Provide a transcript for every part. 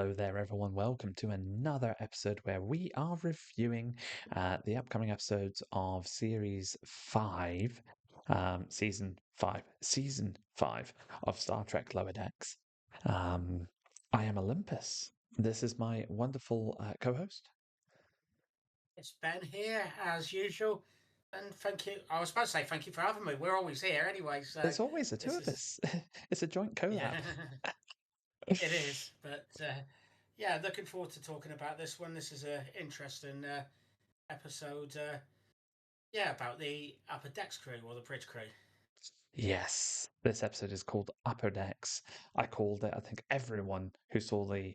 Hello there, everyone. Welcome to another episode where we are reviewing the upcoming episodes of Series 5, Season 5 of Star Trek Lower Decks. I am Olympus. This is my wonderful co-host. It's Ben here, as usual. And thank you. I was about to say thank you for having me. We're always here anyway, so There's always the two this of is, us. It's a joint yeah, collab. it is. But yeah, looking forward to talking about this one. This is a interesting episode. Yeah, about the upper decks crew or the bridge crew. Yes, this episode is called Upper Decks. I called it, I think everyone who saw the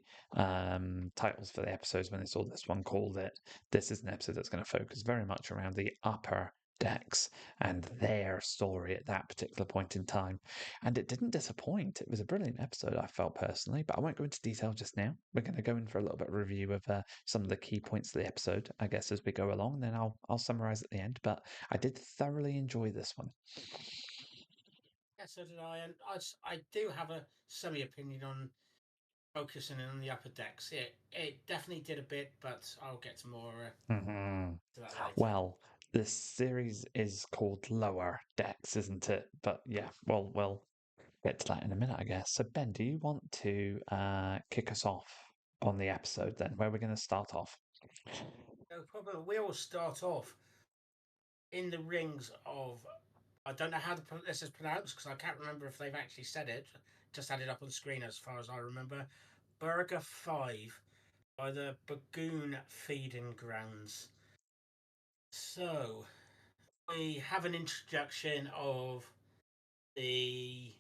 titles for the episodes when they saw this one called it. This is an episode that's going to focus very much around the upper decks and their story at that particular point in time. And it didn't disappoint. It was a brilliant episode, I felt personally, but I won't go into detail just now. We're going to go in for a little bit of review of some of the key points of the episode, I guess, as we go along, and then I'll summarize at the end. But I did thoroughly enjoy this one. Yeah, so did I. And I do have a semi opinion on focusing in on the upper decks. It definitely did a bit, but I'll get to more Hmm. to that later. Well, this series is called Lower Decks, isn't it? But yeah, we'll get to that in a minute, I guess. So Ben, do you want to kick us off on the episode then? Where we're going to start off? No problem. We all start off in the rings of, I don't know how this is pronounced because I can't remember if they've actually said it. Just had it up on screen as far as I remember. Burger 5 by the Bagoon Feeding Grounds. So we have an introduction of the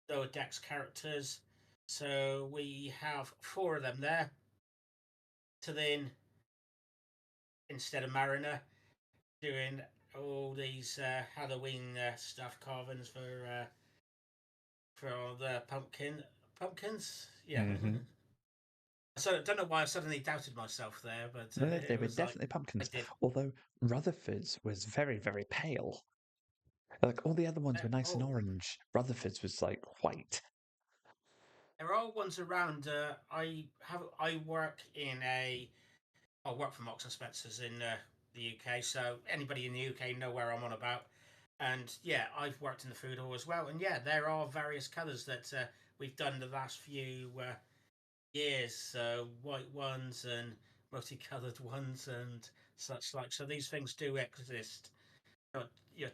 lower decks characters. So we have four of them there. To then, instead of Mariner, doing all these Halloween stuff carvings for all the pumpkins. Yeah. Hmm. So I don't know why I suddenly doubted myself there, but No, they it were was like definitely I pumpkins. did. Although Rutherford's was very, very pale. Like all the other ones were nice and Oh, orange. Rutherford's was like white. there are ones around. I work in a I work for Marks and Spencers in the UK, so anybody in the UK know where I'm on about. And yeah, I've worked in the food hall as well. And yeah, there are various colours that we've done the last few years. So white ones and multicoloured ones and such like. So these things do exist. Not your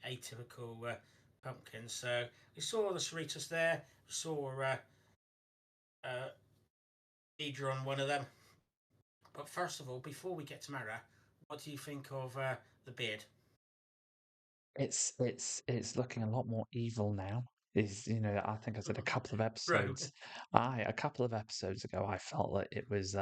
atypical pumpkins. So we saw the Cerritos there. We saw uh, Deidre on one of them. But first of all, before we get to Mara, what do you think of the beard? It's looking a lot more evil now. Is I think I said a couple of Bro, episodes. A couple of episodes ago, I felt like it was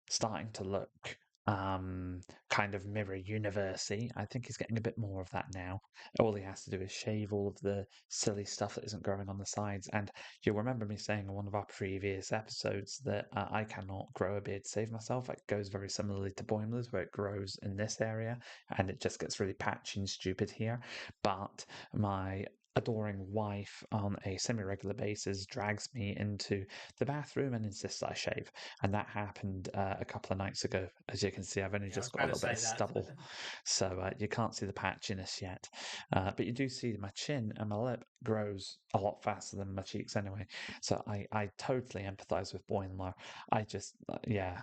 starting to look kind of mirror university. I think he's getting a bit more of that now. All he has to do is shave all of the silly stuff that isn't growing on the sides. And you'll remember me saying in one of our previous episodes that I cannot grow a beard to save myself. It goes very similarly to Boimler's, where it grows in this area and it just gets really patchy and stupid here. But my adoring wife on a semi-regular basis drags me into the bathroom and insists I shave, and that happened a couple of nights ago. As you can see, I've only yeah, I just was got a about to little bit say of that. stubble, so you can't see the patchiness yet, but you do see my chin and my lip grows a lot faster than my cheeks anyway, so I totally empathize with Boimler. I just yeah,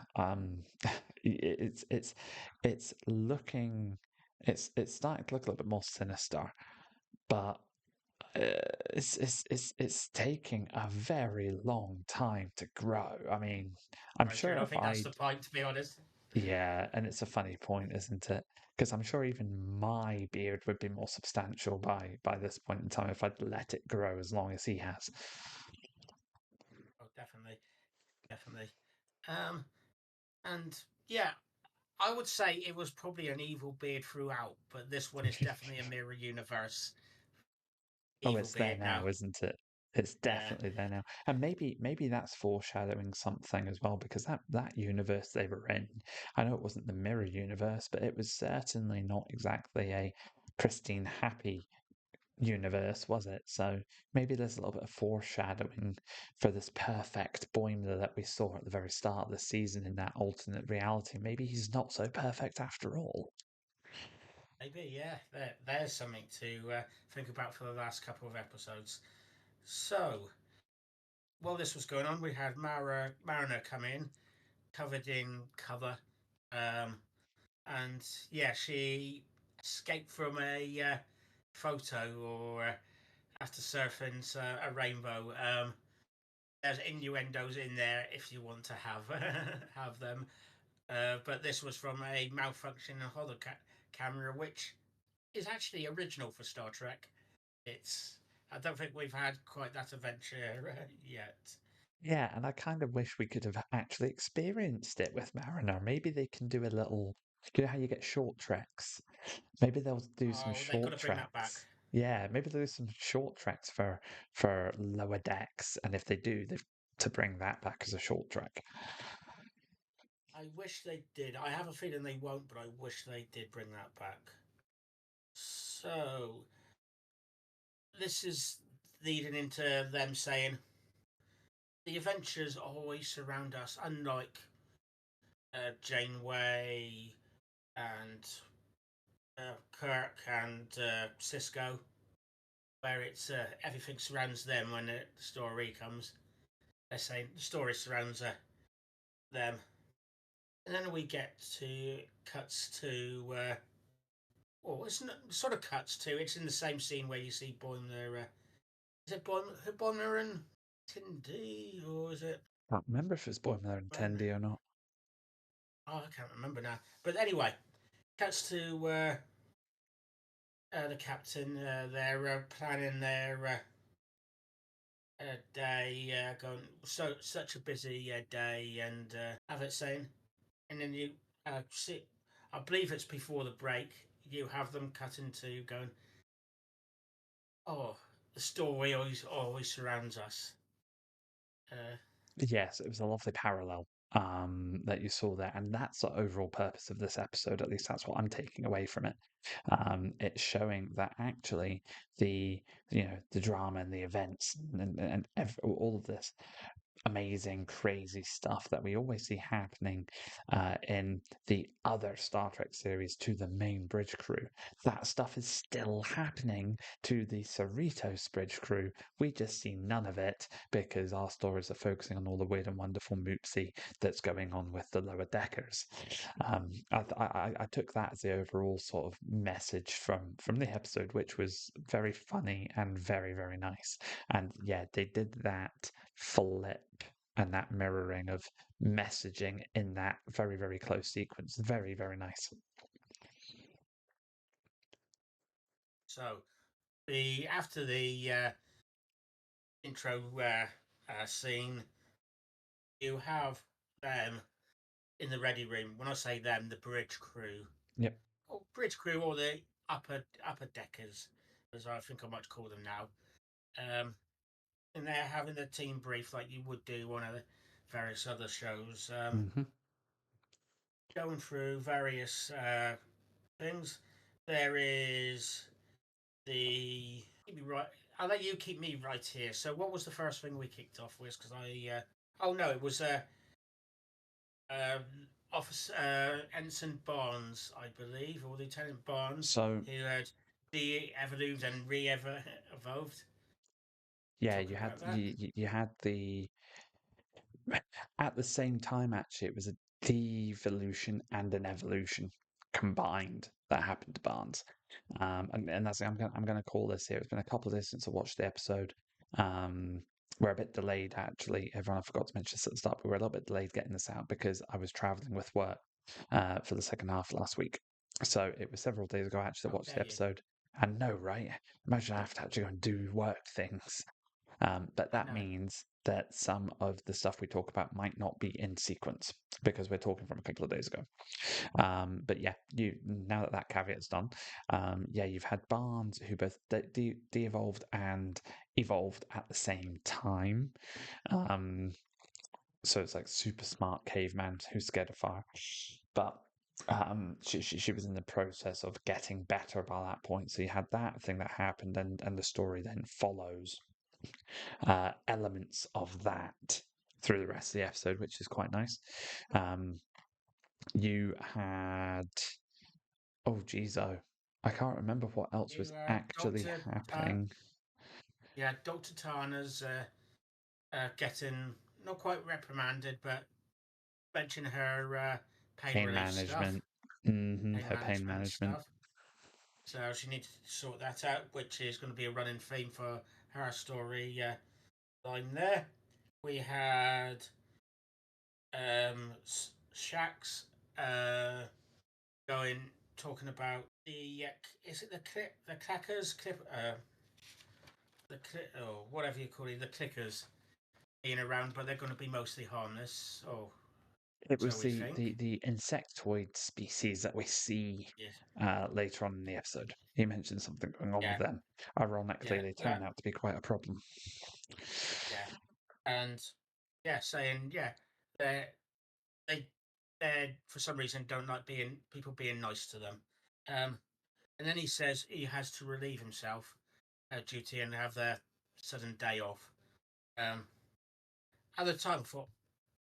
it's looking, it's starting to look a little bit more sinister, but it's taking a very long time to grow. I mean, I'm Very true. sure I if think that's I, the point, to be honest. yeah, and it's a funny point, isn't it? Because I'm sure even my beard would be more substantial by this point in time if I'd let it grow as long as he has. Oh, definitely, definitely. Um, and yeah, I would say it was probably an evil beard throughout, but this one is definitely a mirror universe Oh, evil it's there beard now, now. isn't it? It's Yeah, definitely there now. And maybe that's foreshadowing something as well, because that universe they were in, I know it wasn't the mirror universe, but it was certainly not exactly a pristine, happy universe, was it? So maybe there's a little bit of foreshadowing for this perfect Boimler that we saw at the very start of the season in that alternate reality. Maybe he's not so perfect after all. Maybe, yeah. There's something to think about for the last couple of episodes. So, while this was going on, we had Mariner come in, covered in cover, um, and yeah, she escaped from a photo or after surfing a rainbow. There's innuendos in there if you want to have have them. But this was from a malfunctioning camera, which is actually original for Star Trek. It's I don't think we've had quite that adventure yet. Yeah, and I kind of wish we could have actually experienced it with Mariner. Maybe they can do a little, you know how you get short treks? Maybe they'll do some Oh, they've got short to bring that back. treks. Yeah, maybe they'll do some short treks for lower decks, and if they do, they've to bring that back as a short trek. I wish they did. I have a feeling they won't, but I wish they did bring that back. So this is leading into them saying the adventures always surround us, unlike Janeway and Kirk and Cisco, where it's everything surrounds them when the story comes. They're saying the story surrounds them, and then we get to cuts to. Well, it's not, sort of cuts to. It's in the same scene where you see Boimler. Is it Boimler and Tindy, or is it? Can't remember if it's Boimler and Tendi or not. Oh, I can't remember now. But anyway, cuts to the captain. They're planning their day, going such a busy day, and have it saying, and then you see, I believe it's before the break. You have them cut into going, oh, the story always surrounds us. Uh, Yes, it was a lovely parallel that you saw there, and that's the overall purpose of this episode. At least that's what I'm taking away from it. It's showing that actually the the drama and the events and all of this amazing, crazy stuff that we always see happening in the other Star Trek series to the main bridge crew. That stuff is still happening to the Cerritos bridge crew. We just see none of it because our stories are focusing on all the weird and wonderful mootsie that's going on with the lower deckers. I took that as the overall sort of message from the episode, which was very funny and very, very nice. And yeah, they did that flip and that mirroring of messaging in that very, very close sequence. Very, very nice. so the after the intro scene, you have them in the ready room. When I say them, the bridge crew, Yep. or bridge crew, or the upper deckers, as I think I might call them now. Um, and they're having the team brief like you would do on the various other shows, Hmm. going through various things. There is the keep me right. I'll let you keep me right here. So, what was the first thing we kicked off with? Because oh no, it was uh, Officer Ensign Barnes, I believe, or Lieutenant Barnes, So who had de-evolved and re-evolved. yeah, Talk about that. you had the at the same time actually it was a devolution and an evolution combined that happened to Barnes. And that's I'm gonna call this here. It's been a couple of days since I watched the episode. Um, we're a bit delayed actually. Everyone I forgot to mention this at the start, but we're a little bit delayed getting this out because I was traveling with work for the second half last week. So it was several days ago I actually How watched the dare you? episode. And no, right? Imagine I have to actually go and do work things. But I that know. means that some of the stuff we talk about might not be in sequence because we're talking from a couple of days ago. But yeah, you now that that caveat's done, yeah, you've had Barnes who both de-evolved and evolved at the same time. Um, so it's like super smart caveman who's scared of fire. But she was in the process of getting better by that point. So you had that thing that happened, and the story then follows elements of that through the rest of the episode, which is quite nice. You had geez, I can't remember what else was You actually Doctor happening. yeah, Doctor Tana's getting not quite reprimanded, but mentioning her pain Pain relief stuff, management. Her pain management management. stuff. So she needs to sort that out, which is going to be a running theme for her story line there. We had Shax uh, going talking about the is it the clackers clip or whatever you call it, the clickers being around, but they're going to be mostly harmless. Oh, It so was we think. the insectoid species that we see Yeah, later on in the episode. He mentioned something going on with yeah, them. yeah, Ironically, they turn out to be quite a problem. yeah, and yeah, saying they they they for some reason don't like being people being nice to them. Um, and then he says he has to relieve himself duty and have their sudden day off. At the time, I thought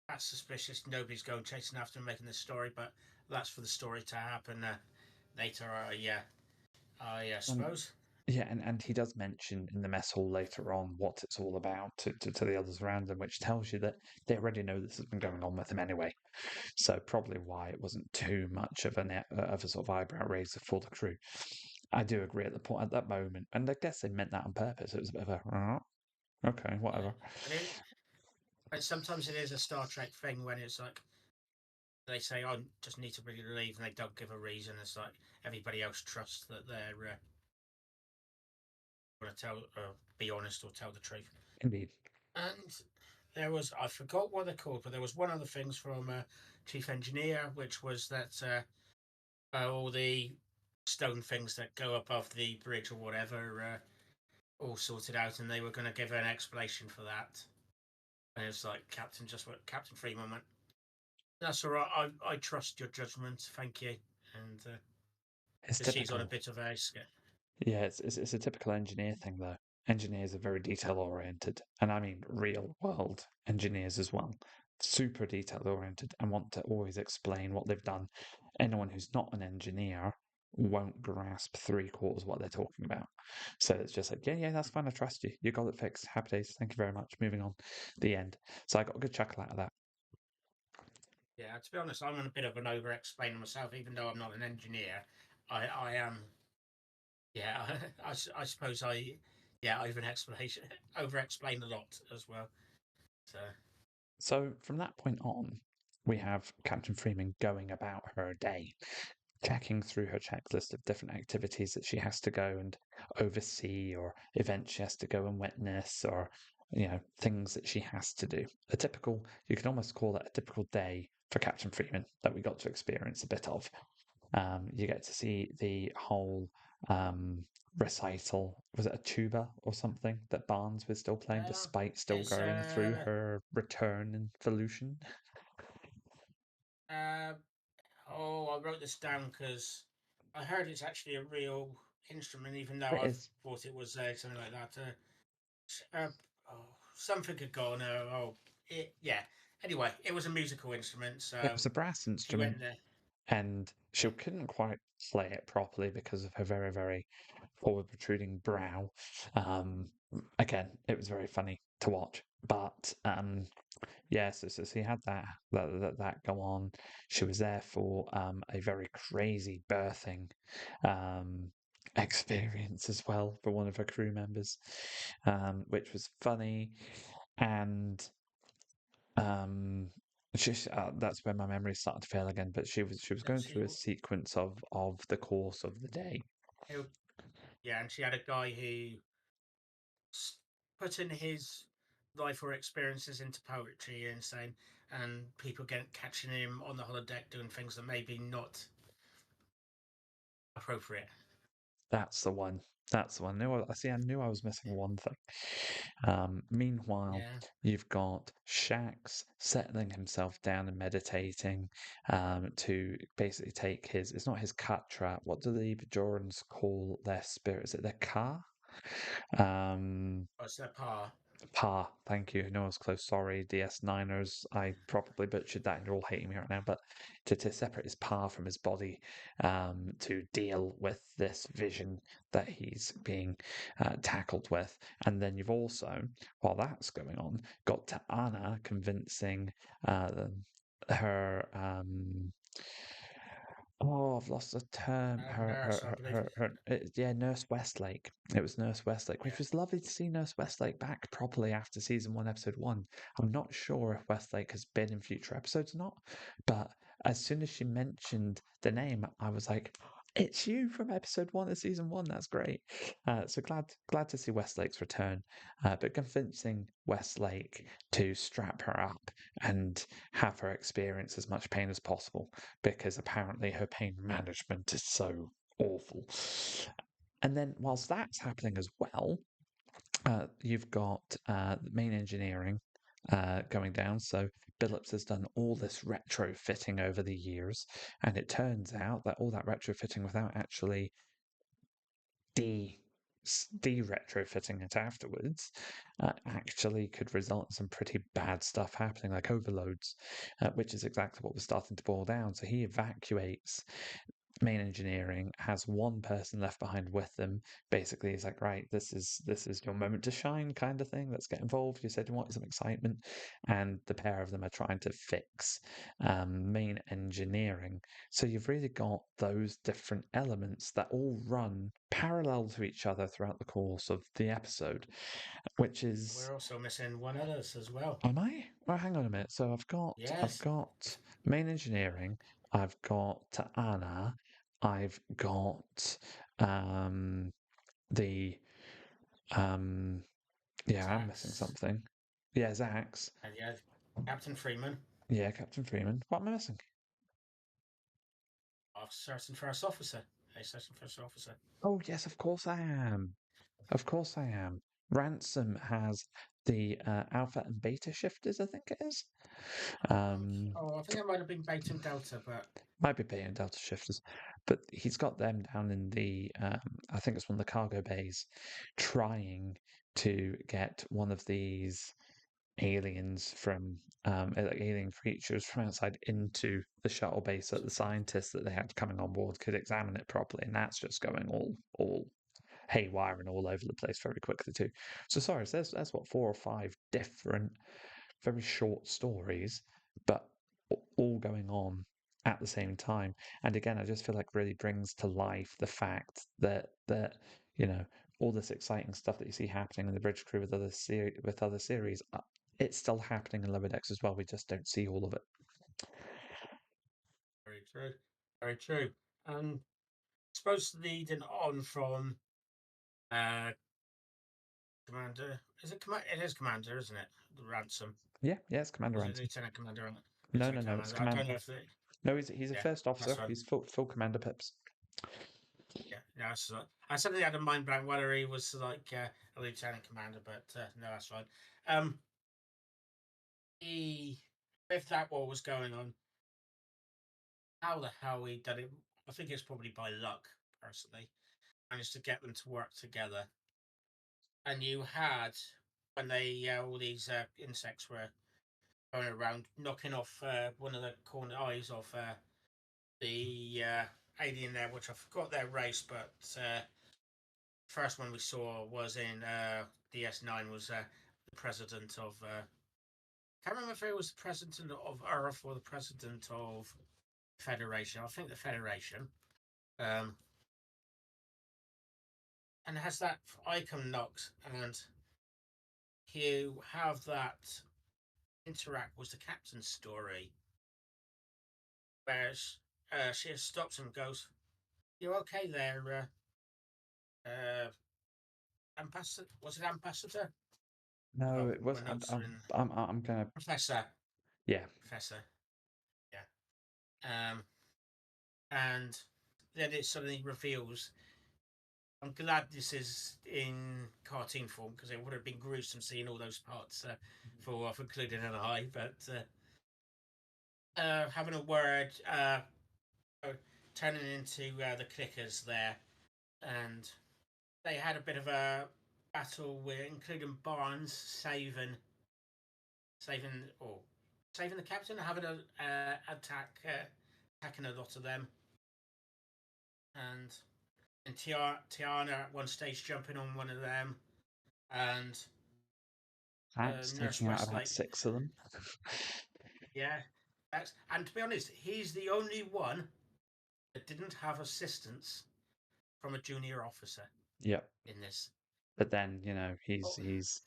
that's suspicious. Nobody's going chasing after him making this story, but that's for the story to happen later. I And suppose. yeah, and he does mention in the mess hall later on what it's all about to the others around him, which tells you that they already know this has been going on with him anyway. So probably why it wasn't too much of of a sort of eyebrow raiser for the crew. I do agree at the point at that moment, and I guess they meant that on purpose. It was a bit of a okay, Yeah, whatever. but sometimes it is a Star Trek thing when it's like they say, "I just need to really leave," and they don't give a reason. It's like everybody else trusts that they're going to be honest or tell the truth. Indeed. And there was I forgot what they're called, but there was one other things from Chief Engineer, which was that all the stone things that go above the bridge or whatever all sorted out, and they were going to give an explanation for that. And it's like Captain Freeman went, "That's all right. I trust your judgment. Thank you." And It's because she's on a typical. bit of a Yeah, it's a typical engineer thing, though. Engineers are very detail oriented, and I mean real world engineers as well. Super detail oriented and want to always explain what they've done. Anyone who's not an engineer won't grasp three quarters what they're talking about. So it's just like, yeah, that's fine. I trust you. You got it fixed. Happy days. Thank you very much. Moving on. The end. So I got a good chuckle out of that. yeah. To be honest, I'm a bit of an over explainer myself, even though I'm not an engineer. I am. Yeah, I suppose over explanation over explain a lot as well. So So from that point on, we have Captain Freeman going about her day, checking through her checklist of different activities that she has to go and oversee, or events she has to go and witness, or things that she has to do. You can almost call it a typical day for Captain Freeman that we got to experience a bit of. You get to see the whole recital. Was it a tuba or something that Barnes was still playing, despite still there's going through her return evolution? uh oh, I wrote this down because I heard it's actually a real instrument, even though It I is. thought it was something like that. Oh, something had gone. Yeah. Anyway, it was a musical instrument, It so was a brass she went instrument, there. and she couldn't quite play it properly because of her very, very forward protruding brow. Um, Again, it was very funny to watch, but yeah, so she had that go on. She was there for a very crazy birthing experience as well for one of her crew members, which was funny. And um, that's where my memory started to fail again. But she was going She, through a sequence of the course of the day. it, yeah, and she had a guy who put in his life or experiences into poetry and saying, and people get catching him on the holodeck doing things that maybe not appropriate. That's the one. That's the one. I knew I was missing one thing. Meanwhile, Yeah. you've got Shax settling himself down and meditating to basically take his, it's not his cut trap. What do the Bajorans call their spirit? Is it their car? Um, What's their par? Pa, thank you. No, I was close. Sorry, DS9ers. I probably butchered that and you're all hating me right now. But to separate his Pa from his body to deal with this vision that he's being tackled with. And then you've also, while that's going on, got to Anna convincing uh, her. Oh, I've lost the term. Nurse, I believe. Yeah, Nurse Westlake. It was Nurse Westlake, which Yeah. was lovely to see Nurse Westlake back properly after season one, episode one. I'm not sure if Westlake has been in future episodes or not, but as soon as she mentioned the name, I was like, "It's you from episode one of season one. That's great." So glad to see Westlake's return, but convincing Westlake to strap her up and have her experience as much pain as possible because apparently her pain management is so awful. And then, whilst that's happening as well, you've got the main engineering going down. So Billups has done all this retrofitting over the years, and it turns out that all that retrofitting without actually de retrofitting it afterwards actually could result in some pretty bad stuff happening, like overloads, which is exactly what was starting to boil down. So he evacuates main engineering, has one person left behind with them. Basically, he's like, right, this is your moment to shine, kind of thing. Let's get involved. You said you wanted some excitement, and the pair of them are trying to fix main engineering. So you've really got those different elements that all run parallel to each other throughout the course of the episode, which is. We're also missing one others as well. Am I? Oh, hang on a minute. So I've Yes. got main engineering, I've got Anna, I've got um the um yeah, I'm missing Zax. something. Yeah, Zax. And yeah, Captain Freeman. Yeah, Captain Freeman. What am I missing? Certain First Officer. A certain First Officer. Oh yes, of course I am. Of course I am. Ransom has the alpha and beta shifters, I think it is. Um Oh, I think it might have been Beta and Delta, but Might be Bay and Delta shifters, but he's got them down in the, I think it's one of the cargo bays, trying to get one of these aliens from, like alien creatures from outside into the shuttle bay so that the scientists that they had coming on board could examine it properly. And that's just going all haywire and all over the place very quickly too. So sorry, so that's what 4 or 5 different, very short stories, but all going on at the same time. And again, I just feel like really brings to life the fact that you know all this exciting stuff that you see happening in the Bridge Crew with other series, it's still happening in Lower Decks as well. We just don't see all of it. very true. Very true. And I suppose leading on from uh Commander, is it Commander? It is Commander, isn't it? The Ransom. Yeah, yeah, it's Commander Was it Ransom. Lieutenant Commander? No, no, Lieutenant no, it's Commander. I command. don't know if it. No, he's a Yeah, first that's officer. fine. He's full commander pips. Yeah, no, that's right. I suddenly had a mind blank whether he was like a lieutenant commander, but no, that's fine. Um, he, if that war was going on, how the hell he did it? I think it's probably by luck, personally. Managed to get them to work together, and you had when they all these insects were going around knocking off one of the corner eyes of the alien there, which I forgot their race, but first one we saw was in DS9 was the president of. Can't remember if it was the president of Earth or the president of Federation. I think the Federation. Um, and it has that icon knocked, and you have that interact with the captain's story, where she stops him and goes, "You okay there, ambassador? Was it ambassador? No, Oh, it was. my notes are in I'm gonna. professor. Yeah, Professor. Yeah. And then it suddenly reveals I'm glad this is in cartoon form because it would have been gruesome seeing all those parts for including an eye. But having a word, turning into the clickers there, and they had a bit of a battle with, including Barnes saving the captain, having a attacking a lot of them, and Tiana at one stage jumping on one of them, and Axe Nurse taking out about Westlake. 6 of them. Yeah, and to be honest, he's the only one that didn't have assistance from a junior officer Yep. in this. But then, you know, Oh, he's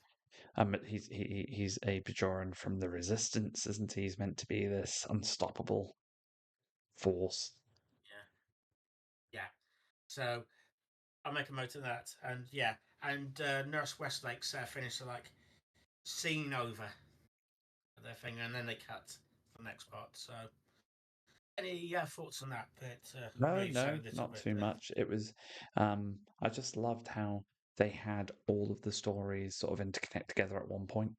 a Bajoran from the Resistance, isn't he? He's meant to be this unstoppable force. yeah, yeah. So I'll make a note of that, and yeah, and Nurse Westlake's finished like scene over their thing, and then they cut the next part. So any thoughts on that bit? I know No, you've said no, a little not bit too there. much. It was, I just loved how they had all of the stories sort of interconnect together at one point.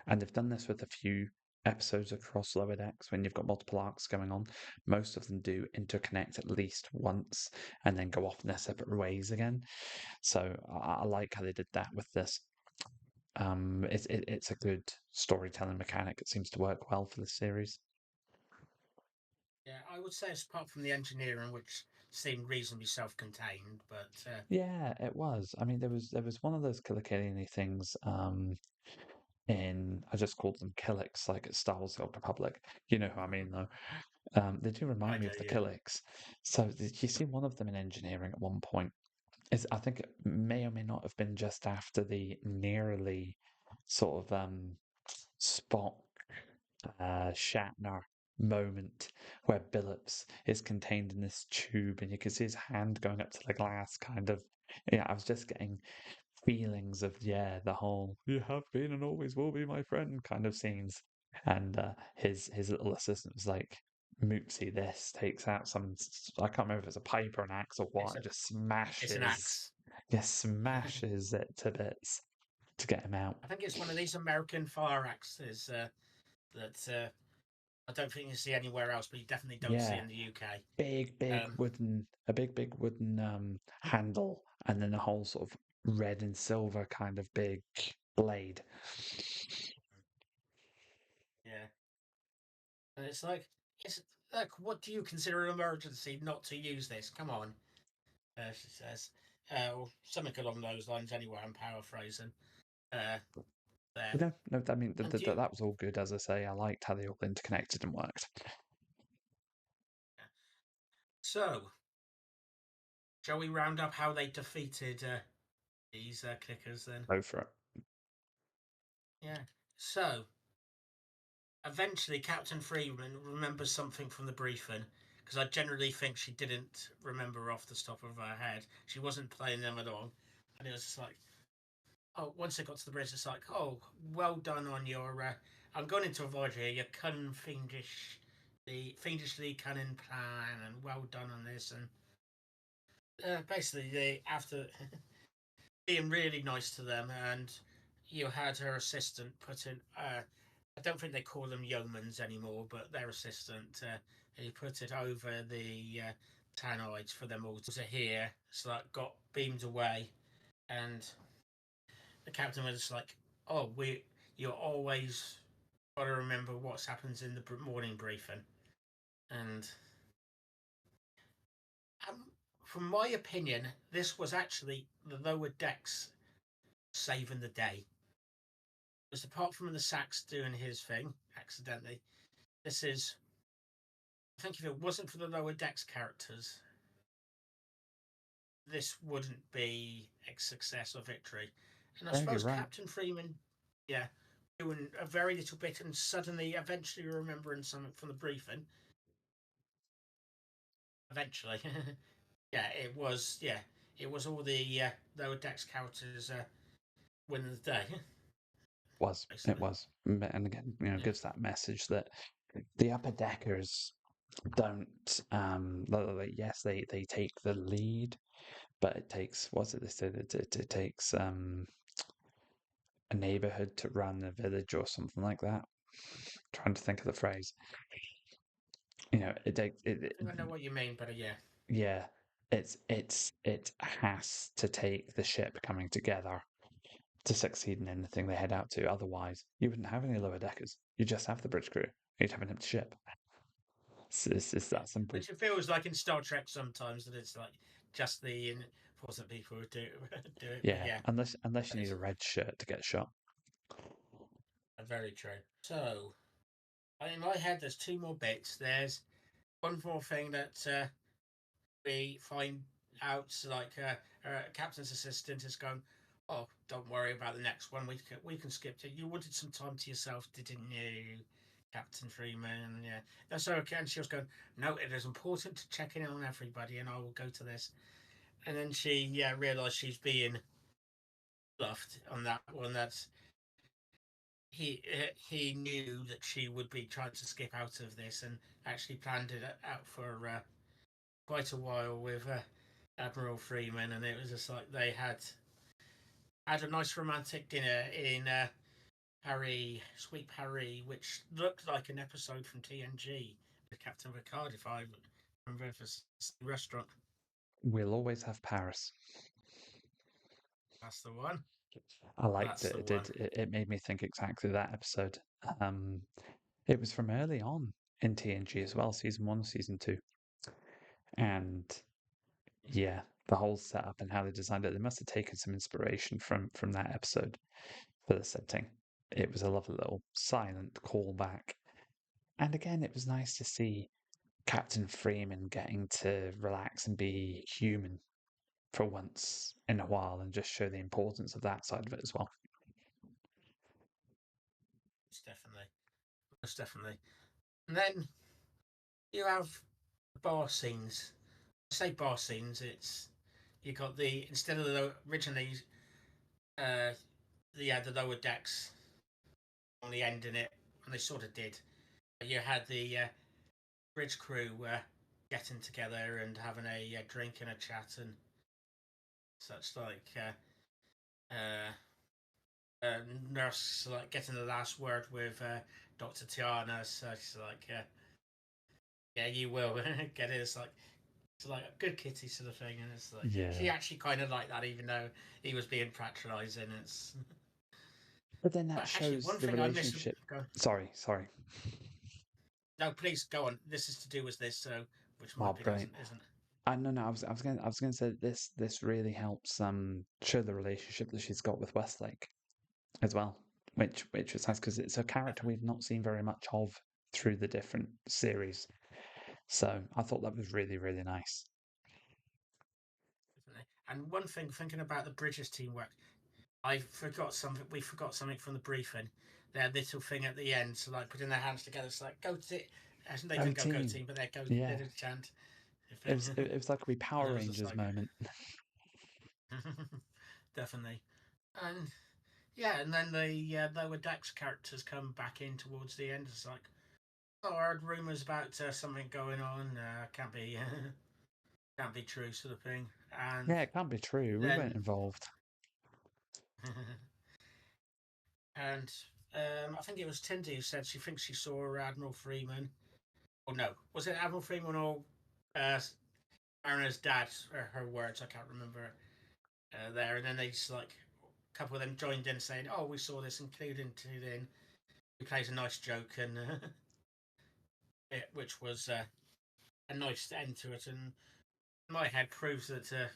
And they've done this with a few episodes across Lower Decks when you've got multiple arcs going on. Most of them do interconnect at least once and then go off in their separate ways again. So I like how they did that with this. It's a good storytelling mechanic. It seems to work well for the series. Yeah, I would say it's apart from the engineering, which seemed reasonably self-contained, but Yeah, it was. I mean, there was one of those Killikilly things. In I just called them Killix, like at Star Wars: The Old Republic. You know who I mean, though. They do I remind me do, of the yeah. Killix. So you see one of them in engineering at one point. Is I think it may or may not have been just after the nearly sort of Spock Shatner moment where Billups is contained in this tube and you can see his hand going up to the glass kind of. Yeah, I was just getting feelings of, yeah, the whole "you have been and always will be my friend" kind of scenes. And his little assistant was like, "Moopsy, this," takes out some, I can't remember if it's a pipe or an axe or what, It's and a just it's an smashes, axe. yeah, smashes it to bits to get him out. I think it's one of these American fire axes that I don't think you see anywhere else, but you definitely don't see Yeah, in the UK. Um, big wooden handle, and then a whole sort of red and silver kind of big blade. yeah, and it's like, what do you consider an emergency not to use this? Come on, she says, or something along those lines. Anyway, I'm paraphrasing uh, there. No, no, I mean And you, that was all good. As I say, I liked how they all interconnected and worked. so shall we round up how they defeated these clickers then? Go for it. Yeah. So eventually, Captain Freeman remembers something from the briefing because I generally think she didn't remember off the top of her head. She wasn't playing them along, and it was just like, oh, once they got to the bridge, it's like, oh, well done on your. I'm going into a void here. Your cunning, the fiendishly cunning plan, and well done on this. And basically, they after being really nice to them, and you had her assistant put in. I don't think they call them yeomans anymore, but their assistant. He put it over the tannoids for them all to hear. So that got beamed away, and the captain was like, "Oh, you always got to remember what happens in the morning briefing." And um, from my opinion, this was actually the lower decks saving the day. Because apart from the sax doing his thing accidentally, this is. I think if it wasn't for the lower decks characters, this wouldn't be a success or victory. And I Yeah, you're suppose right. Captain Freeman, yeah, doing a very little bit and suddenly, eventually remembering something from the briefing. Eventually, yeah, it was all the lower decks characters winning the day, Was it basically. was, and again, Yeah, gives that message that the upper deckers don't. Yes, they take the lead, but it takes what's it they said it takes a neighborhood to run a village or something like that. Trying to think of the phrase. It takes I think I know what you mean, but yeah, yeah, it has to take the ship coming together to succeed in anything they head out to. Otherwise, you wouldn't have any lower deckers. You just have the bridge crew. You'd have an empty ship. It's yeah. that simple. Which it feels like in Star Trek sometimes that it's like just the important people who do do it. But Yeah, yeah, unless you need it's a red shirt to get shot. very true. So, in my head, there's two more bits. There's one more thing that we find out, like captain's assistant is going, "Oh, don't worry about the next one. We can skip it. You wanted some time to yourself, didn't you, Captain Freeman? Yeah, that's okay." And she was going, "No, it is important to check in on everybody, and I will go to this." And then she realised she's being bluffed on that one. That's he knew that she would be trying to skip out of this, and actually planned it out for quite a while with Admiral Freeman, and it was just like they had a nice romantic dinner in Sweet Paris, which looked like an episode from TNG with Captain Picard, if I remember if it's the restaurant. We'll always have Paris. That's the one. I liked That's it. the It one. did. It made me think exactly that episode. Um, it was from early on in TNG as well, season one, season two, and yeah, the whole setup and how they designed it. They must have taken some inspiration from that episode for the setting. It was a lovely little silent callback, and again, it was nice to see Captain Freeman getting to relax and be human for once in a while, and just show the importance of that side of it as well. Most definitely. Most definitely. And then you have bar scenes. I say bar scenes, it's you got the instead of the originally uh the lower decks on the end in it, and they sort of did. You had the bridge crew getting together and having a drink and a chat and such like uh, nurse like getting the last word with Dr. Tiana, so she's like yeah, you will get it. It's like a good kitty sort of thing, and it's like she Yeah. actually kind of liked that, even though he was being patronising. It's But then that but actually shows one the thing I miss. relationship. Go Sorry. no, please go on. This is to do with this, so which Oh, might be brilliant. doesn't isn't. No. I was gonna say that this really helps show the relationship that she's got with Westlake as well, which is nice because it's a character Definitely, we've not seen very much of through the different series. So I thought that was really, really nice. definitely. And one thing, thinking about the British teamwork, I forgot something. We forgot something from the briefing. Their little thing at the end, so like putting their hands together. It's like go to. They Oh, didn't go team. team, but they go. They Yeah. did a chant It thing, was it, it was like a wee and it Power was just Rangers like moment. definitely. And yeah, and then the lower decks characters come back in towards the end. It's like, oh, I heard rumors about something going on. Can't be, can't be true, sort of thing. And Yeah, it can't be true. We weren't then, involved. and I think it was Tindy who said she thinks she saw Admiral Freeman. Or no, was it Admiral Freeman or uh, Mariner's dad? Or her words, I can't remember. There, and then they just like a couple of them joined in saying, "Oh, we saw this, including Tindy." He plays a nice joke, and which was a nice end to it, and in my head proves that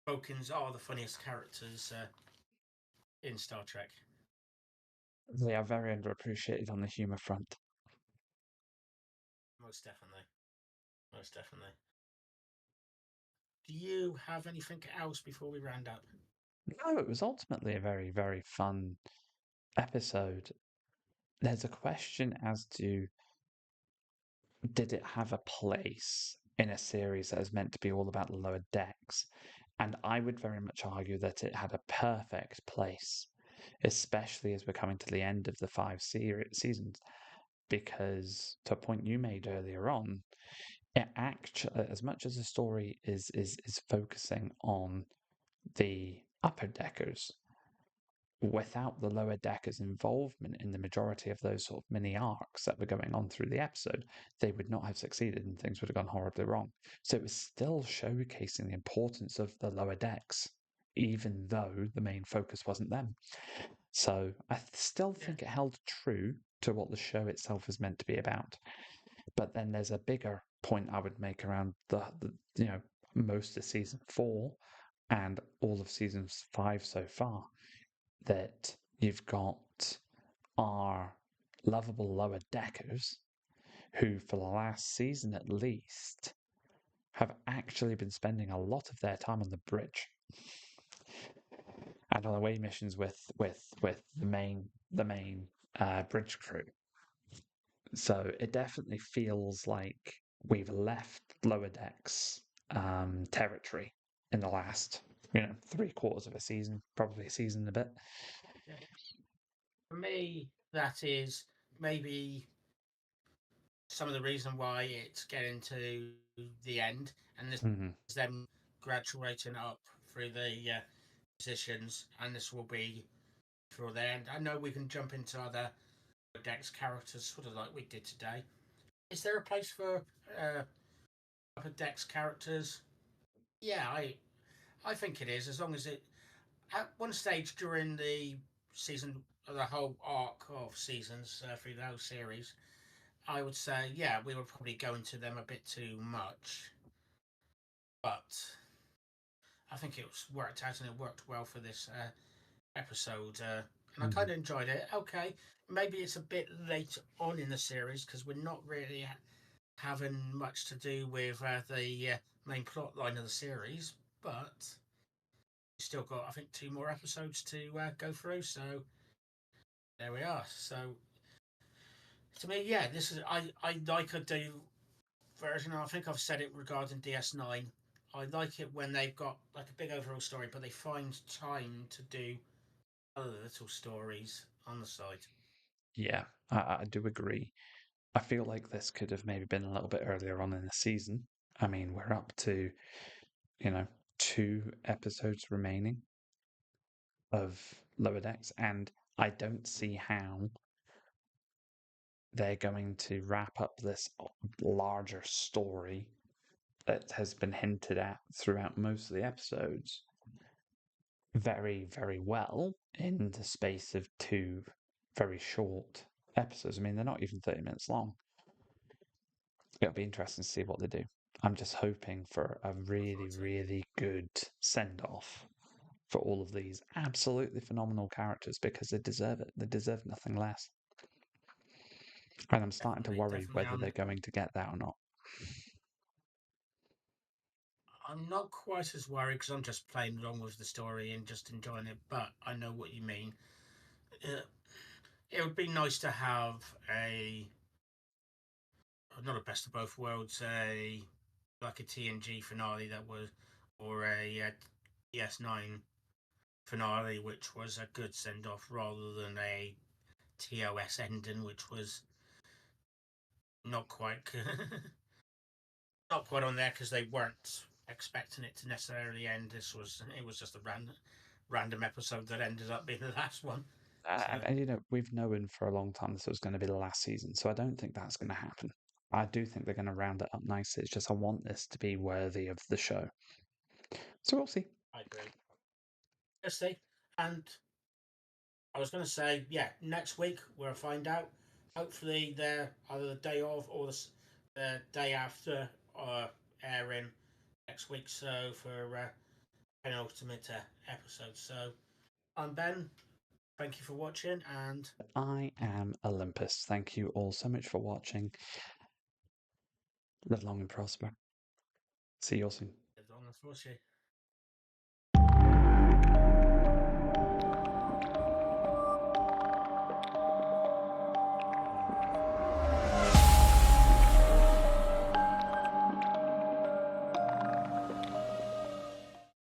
Vulcans are the funniest characters in Star Trek. They are very underappreciated on the humour front. Most definitely, most definitely. Do you have anything else before we round up? No, it was ultimately a very, very fun episode. There's a question as to did it have a place in a series that is meant to be all about the lower decks? And I would very much argue that it had a perfect place, especially as we're coming to the end of the seasons. Because, to a point you made earlier on, it actually, as much as the story is focusing on the upper deckers, without the lower deckers' involvement in the majority of those sort of mini arcs that were going on through the episode, they would not have succeeded and things would have gone horribly wrong. So it was still showcasing the importance of the lower decks, even though the main focus wasn't them. So I still Yeah, think it held true to what the show itself is meant to be about. But then there's a bigger point I would make around the most of season 4 and all of season 5 so far, that you've got our lovable lower deckers who, for the last season at least, have actually been spending a lot of their time on the bridge and on away missions with the main bridge crew. So it definitely feels like we've left lower decks territory in the last 3/4 of a season, probably a season and a bit. yeah. For me, that is maybe some of the reason why it's getting to the end, and this Mm-hmm. is them graduating up through the positions, and this will be for the end. I know we can jump into other Dex characters, sort of like we did today. Is there a place for upper Dex characters? Yeah, I think it is. As long as it at one stage during the season, the whole arc of seasons through those series, I would say, yeah, we were probably going to them a bit too much, but I think it was worked out and it worked well for this episode, and I Mm-hmm. kind of enjoyed it. Okay, maybe it's a bit late on in the series because we're not really having much to do with the main plot line of the series, but we still got, I think, 2 more episodes to go through. So there we are. So to me, yeah, this is I like a do version. I think I've said it regarding DS9. I like it when they've got like a big overall story, but they find time to do other little stories on the side. Yeah, I do agree. I feel like this could have maybe been a little bit earlier on in the season. I mean, we're up to, you know, 2 episodes remaining of Lower Decks, and I don't see how they're going to wrap up this larger story that has been hinted at throughout most of the episodes very, very well in the space of 2 very short episodes. I mean, they're not even 30 minutes long. It'll be interesting to see what they do. I'm just hoping for a really, really good send off for all of these absolutely phenomenal characters because they deserve it. They deserve nothing less. And I'm starting to Definitely, worry definitely. whether they're going to get that or not. I'm not quite as worried because I'm just playing along with the story and just enjoying it. But I know what you mean. Uh, it would be nice to have a not a best of both worlds, a like a TNG finale that was, or a DS9 finale, which was a good send off rather than a TOS ending, which was not quite not quite on there because they weren't expecting it to necessarily end. It was just a random episode that ended up being the last one. So And we've known for a long time this was going to be the last season, so I don't think that's going to happen. I do think they're going to round it up nicely. It's just I want this to be worthy of the show. So we'll see. I agree. Let's see. And I was going to say, yeah, next week we'll find out. Hopefully, they're either the day of or the day after airing next week. So for penultimate episode. So I'm Ben. Thank you for watching and I am Olympus. Thank you all so much for watching. Live long and prosper. See you all soon. live long and prosper.